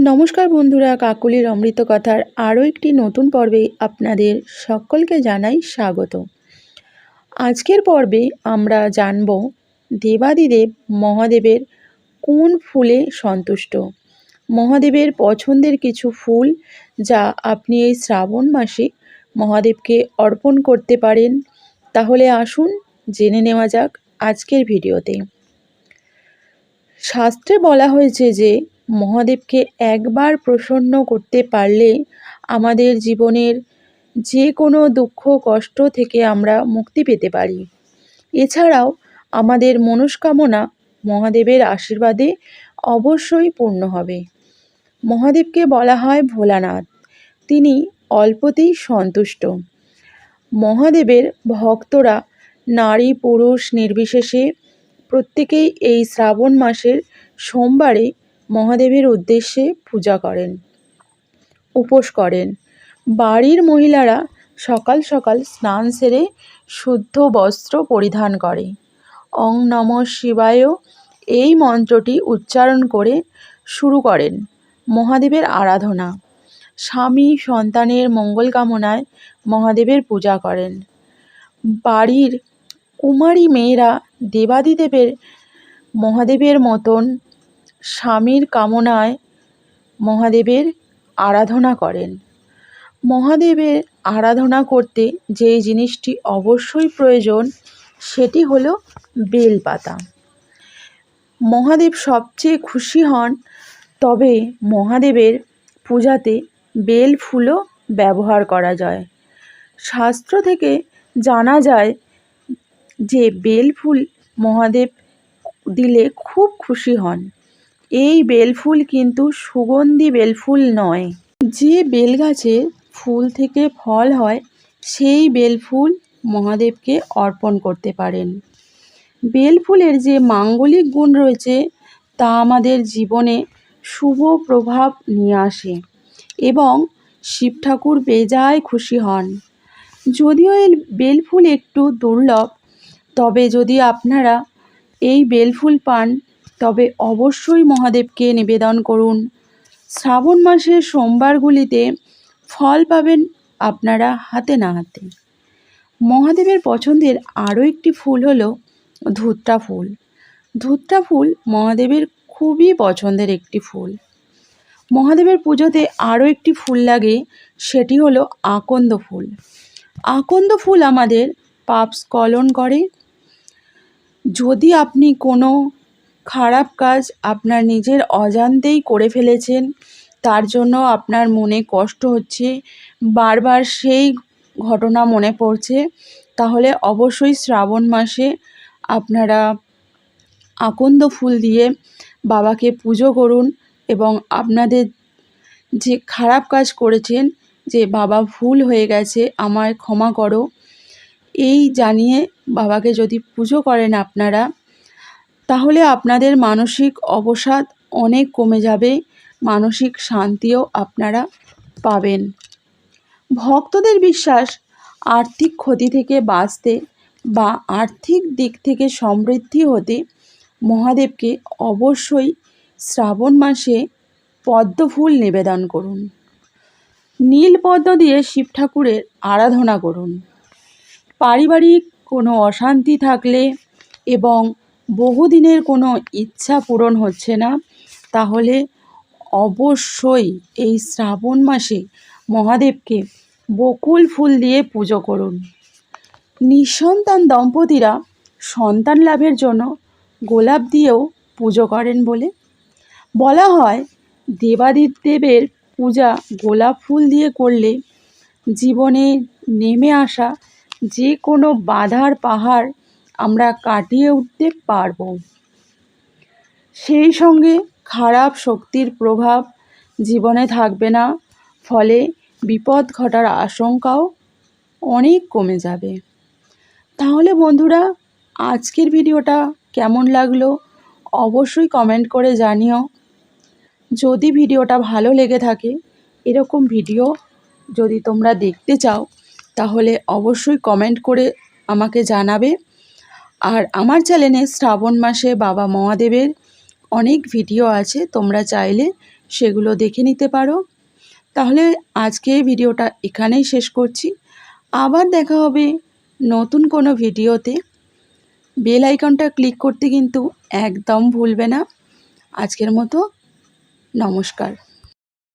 নমস্কার বন্ধুরা, কাকুলির অমৃত কথার আরও একটি নতুন পর্বে আপনাদের সকলকে জানাই স্বাগত। আজকের পর্বে আমরা জানব দেবাদিদেব মহাদেবের কোন ফুলে সন্তুষ্ট, মহাদেবের পছন্দের কিছু ফুল যা আপনি এই শ্রাবণ মাসে মহাদেবকে অর্পণ করতে পারেন। তাহলে আসুন জেনে নেওয়া যাক আজকের ভিডিওতে। শাস্ত্রে বলা হয়েছে যে মহাদেবকে একবার প্রসন্ন করতে পারলে আমাদের জীবনের যে কোনো দুঃখ কষ্ট থেকে আমরা মুক্তি পেতে পারি। এছাড়াও আমাদের মনস্কামনা মহাদেবের আশীর্বাদে অবশ্যই পূর্ণ হবে। মহাদেবকে বলা হয় ভোলানাথ, তিনি অল্পতেই সন্তুষ্ট। মহাদেবের ভক্তরা নারী পুরুষ নির্বিশেষে প্রত্যেকেই এই শ্রাবণ মাসের সোমবারে মহাদেবের উদ্দেশ্যে পূজা করেন, উপোস করেন। বাড়ির মহিলারা সকাল সকাল স্নান সেরে শুদ্ধ বস্ত্র পরিধান করে ওং নমঃ শিবায় এই মন্ত্রটি উচ্চারণ করে শুরু করেন মহাদেবের আরাধনা। স্বামী সন্তানের মঙ্গল কামনায় মহাদেবের পূজা করেন। বাড়ির কুমারী মেয়েরা দেবাদিদেবের মহাদেবের মতন স্বামীর কামনায় মহাদেবের আরাধনা করেন। মহাদেবের আরাধনা করতে যে জিনিসটি অবশ্যই প্রয়োজন সেটি হলো বেলপাতা। মহাদেব সবচেয়ে খুশি হন, তবে মহাদেবের পূজাতে বেল ফুলও ব্যবহার করা যায়। শাস্ত্র থেকে জানা যায় যে বেল ফুল মহাদেব দিলে খুব খুশি হন। এই বেলফুল কিন্তু সুগন্ধি বেলফুল নয়। যে বেল গাছে ফুল থেকে ফল হয় সেই বেলফুল মহাদেবকে অর্পণ করতে পারেন। বেলফুলের যে মাঙ্গলিক গুণ রয়েছে তা আমাদের জীবনে শুভ প্রভাব নিয়ে আসে এবং শিব ঠাকুর বেজায় খুশি হন। যদিও এই বেলফুল একটু দুর্লভ, তবে যদি আপনারা এই বেলফুল পান তবে অবশ্যই মহাদেবকে নিবেদন করুন। শ্রাবণ মাসের সোমবারগুলিতে ফল পাবেন আপনারা হাতে না হাতে। মহাদেবের পছন্দের আরও একটি ফুল হলো ধুত্রা ফুল। ধুত্রা ফুল মহাদেবের খুবই পছন্দের একটি ফুল। মহাদেবের পুজোতে আরও একটি ফুল লাগে, সেটি হলো আকন্দ ফুল। আকন্দ ফুল আমাদের পাপ স্খলন করে। যদি আপনি কোনো খারাপ কাজ আপনার নিজের অজান্তেই করে ফেলেছেন, তার জন্য আপনার মনে কষ্ট হচ্ছে, বারবার সেই ঘটনা মনে পড়ছে, তাহলে অবশ্যই শ্রাবণ মাসে আপনারা আকন্দ ফুল দিয়ে বাবাকে পুজো করুন এবং আপনাদের যে খারাপ কাজ করেছেন, যে বাবা ভুল হয়ে গেছে আমায় ক্ষমা করো, এই জানিয়ে বাবাকে যদি পুজো করেন আপনারা, তাহলে আপনাদের মানসিক অবসাদ অনেক কমে যাবে, মানসিক শান্তিও আপনারা পাবেন। ভক্তদের বিশ্বাস আর্থিক ক্ষতি থেকে বাঁচতে বা আর্থিক দিক থেকে সমৃদ্ধি হতে মহাদেবকে অবশ্যই শ্রাবণ মাসে পদ্ম ফুল নিবেদন করুন। নীল পদ্ম দিয়ে শিব ঠাকুরের আরাধনা করুন। পারিবারিক কোনো অশান্তি থাকলে এবং বহুদিনের কোনো ইচ্ছা পূরণ হচ্ছে না, তাহলে অবশ্যই এই শ্রাবণ মাসে মহাদেবকে বকুল ফুল দিয়ে পুজো করুন। নিঃসন্তান দম্পতিরা সন্তান লাভের জন্য গোলাপ দিয়েও পুজো করেন বলে বলা হয়। দেবাদিদেবের পূজা গোলাপ ফুল দিয়ে করলে জীবনে নেমে আসা যে কোনো বাধার পাহাড় আমরা কাটিয়ে উঠতে পারব। সেই সঙ্গে খারাপ শক্তির প্রভাব জীবনে থাকবে না, ফলে বিপদ ঘটার আশঙ্কাও অনেক কমে যাবে। তাহলে বন্ধুরা, আজকের ভিডিওটা কেমন লাগলো অবশ্যই কমেন্ট করে জানিও। যদি ভিডিওটা ভালো লেগে থাকে, এরকম ভিডিও যদি তোমরা দেখতে চাও, তাহলে অবশ্যই কমেন্ট করে আমাকে জানাবে। আর আমার চ্যানেলে শ্রাবণ মাসে বাবা মহাদেবের অনেক ভিডিও আছে, তোমরা চাইলে সেগুলো দেখে নিতে পারো। তাহলে আজকে ভিডিওটা এখানেই শেষ করছি। আবার দেখা হবে নতুন কোনো ভিডিওতে। বেল আইকনটা ক্লিক করতে কিন্তু একদম ভুলবে না। আজকের মতো নমস্কার।